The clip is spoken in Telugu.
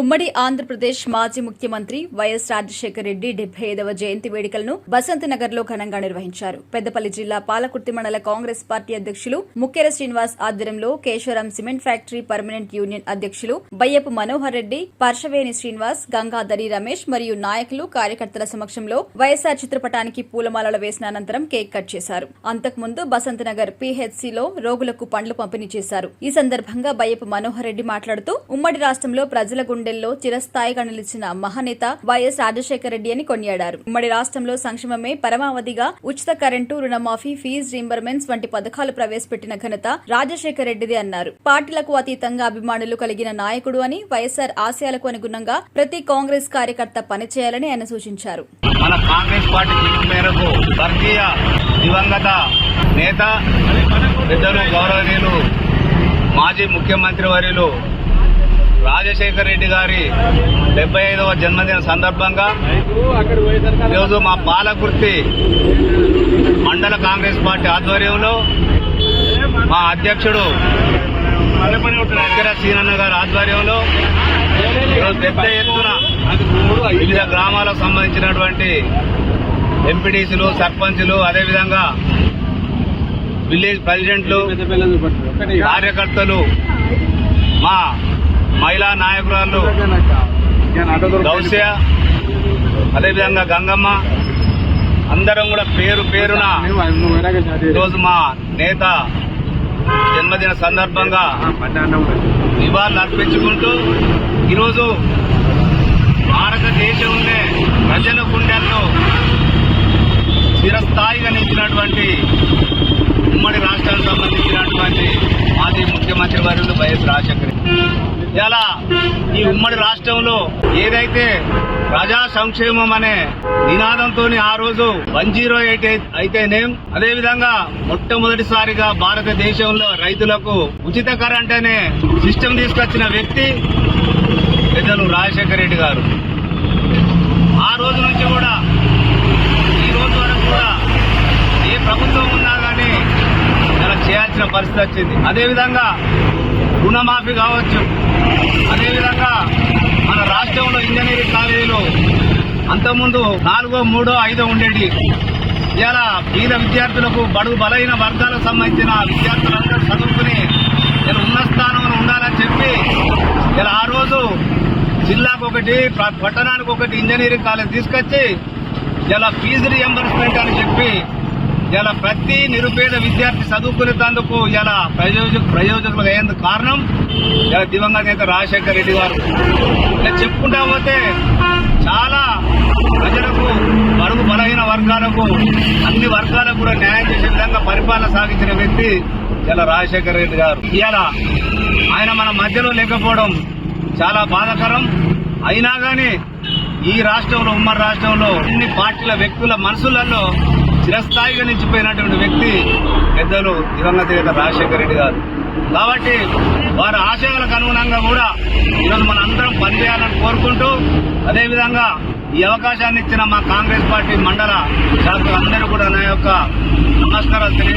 ఉమ్మడి ఆంధ్రప్రదేశ్ మాజీ ముఖ్యమంత్రి వైఎస్ రాజశేఖర రెడ్డి 75వ జయంతి వేడుకలను బసంతనగర్లో ఘనంగా నిర్వహించారు. పెద్దపల్లి జిల్లా పాలకుర్తి మండల కాంగ్రెస్ పార్టీ అధ్యక్షులు ముక్కెర శ్రీనివాస్ ఆధ్వర్యంలో Kesavaram cement factory permanent union అధ్యక్షులు బయ్యపు మనోహర్ రెడ్డి, పర్షవేణి శ్రీనివాస్, గంగాధరి రమేష్ మరియు నాయకులు, కార్యకర్తల సమక్షంలో వైఎస్ఆర్ చిత్రపటానికి పూలమాలలు వేసిన అనంతరం కేక్ కట్ చేశారు. అంతకుముందు బసంతనగర్ పీహెచ్సీలో రోగులకు పండ్లు పంపిణీ చేశారు. ఈ సందర్భంగా బయ్యపు మనోహర్ రెడ్డి మాట్లాడుతూ ఉమ్మడి రాష్ట్రంలో ప్రజల గుండెల్లో చిరస్థాయిగా నిలిచిన మహానేత వైఎస్ రాజశేఖర రెడ్డి అని కొనియాడారు. ఉమ్మడి రాష్ట్రంలో సంక్షేమమే పరమావధిగా ఉచిత కరెంటు, రుణమాఫీ, ఫీజు రీంబర్మెంట్స్ వంటి పథకాలు ప్రవేశపెట్టిన ఘనత రాజశేఖర రెడ్డిదే అన్నారు. పార్టీలకు అతీతంగా అభిమానులు కలిగిన నాయకుడు అని, వైఎస్ఆర్ ఆశయాలకు అనుగుణంగా ప్రతి కాంగ్రెస్ కార్యకర్త పనిచేయాలని ఆయన సూచించారు. మన కాంగ్రెస్ పార్టీ పిలుపు మేరకు వర్గీయ దివంగత నేత పెద్దలు గౌరవనీయులు మాజీ ముఖ్యమంత్రి వర్యులు రాజశేఖర రెడ్డి గారి 75వ జన్మదిన సందర్భంగా ఈరోజు మా పాలకుర్తి మండల కాంగ్రెస్ పార్టీ ఆధ్వర్యంలో మా అధ్యక్షుడు ముక్కెర సీనన్న గారి ఆధ్వర్యంలో ఈరోజు పెద్ద ఎత్తున వివిధ గ్రామాలకు సంబంధించినటువంటి ఎంపీటీసీలు, సర్పంచులు, అదేవిధంగా విలేజ్ ప్రెసిడెంట్లు, కార్యకర్తలు, మా మహిళా నాయకురాలు గౌస్య, అదేవిధంగా గంగమ్మ, అందరం కూడా పేరు పేరున ఈరోజు మా నేత జన్మదిన సందర్భంగా నివాళులు అర్పించుకుంటూ ఈరోజు భారతదేశంలో ప్రజల గుండెల్లో చిరస్థాయిగా నిలిచినటువంటి ఉమ్మడి రాష్ట్రానికి సంబంధించినటువంటి మాజీ ముఖ్యమంత్రి వర్యులు వైఎస్ రాజశేఖర రెడ్డి. ఇలా ఈ ఉమ్మడి రాష్ట్రంలో ఏదైతే ప్రజా సంక్షేమం అనే నినాదంతో ఆ రోజు 108 అయితేనేం, అదేవిధంగా మొట్టమొదటిసారిగా భారతదేశంలో రైతులకు ఉచిత కరెంట్ అనే సిస్టమ్ తీసుకొచ్చిన వ్యక్తి పెద్దలు రాజశేఖర రెడ్డి గారు. ఆ రోజు నుంచి కూడా ఈ రోజు వరకు కూడా ఏ ప్రభుత్వం ఉన్నా కానీ ఇలా చేయాల్సిన పరిస్థితి వచ్చింది. అదేవిధంగా రుణమాఫీ కావచ్చు, అదేవిధంగా మన రాష్ట్రంలో ఇంజనీరింగ్ కాలేజీలు అంతకుముందు 4, 3, 5 ఉండేవి. ఇలా పేద విద్యార్థులకు, బడుగు బలైన వర్గాలకు సంబంధించిన విద్యార్థులందరూ చదువుకుని ఉన్నత స్థానంలో ఉండాలని చెప్పి ఇలా ఆ రోజు జిల్లాకు ఒకటి, పట్టణానికి ఒకటి ఇంజనీరింగ్ కాలేజ్ తీసుకొచ్చి ఇలా ఫీజు రీఎంబర్స్మెంట్ అని చెప్పి ఇలా ప్రతి నిరుపేద విద్యార్థి చదువుకునేందుకు ఇలా ప్రయోజకులు అయ్యేందుకు కారణం ఇలా దివంగత నేత రాజశేఖర రెడ్డి గారు. ఇలా చెప్పుకుంటా పోతే చాలా ప్రజలకు, బడుగు బలహీన వర్గాలకు, అన్ని వర్గాలకు కూడా న్యాయం చేసే విధంగా పరిపాలన సాగించిన వ్యక్తి ఇలా రాజశేఖర రెడ్డి గారు. ఇలా ఆయన మన మధ్యలో లేకపోవడం చాలా బాధాకరం. అయినా కానీ ఈ రాష్ట్రంలో, ఉమ్మడి రాష్ట్రంలో అన్ని పార్టీల వ్యక్తుల మనసులలో చిరస్థాయిగా నిలిచిపోయినటువంటి వ్యక్తి పెద్దలు దివంగత నేత రాజశేఖర రెడ్డి గారు. కాబట్టి వారి ఆశయాలకు అనుగుణంగా కూడా ఈరోజు మన అందరం పనిచేయాలని కోరుకుంటూ, అదేవిధంగా ఈ అవకాశాన్ని ఇచ్చిన మా కాంగ్రెస్ పార్టీ మండల శాసకులందరూ కూడా నా యొక్క నమస్కారాలు తెలియజేస్తున్నాను.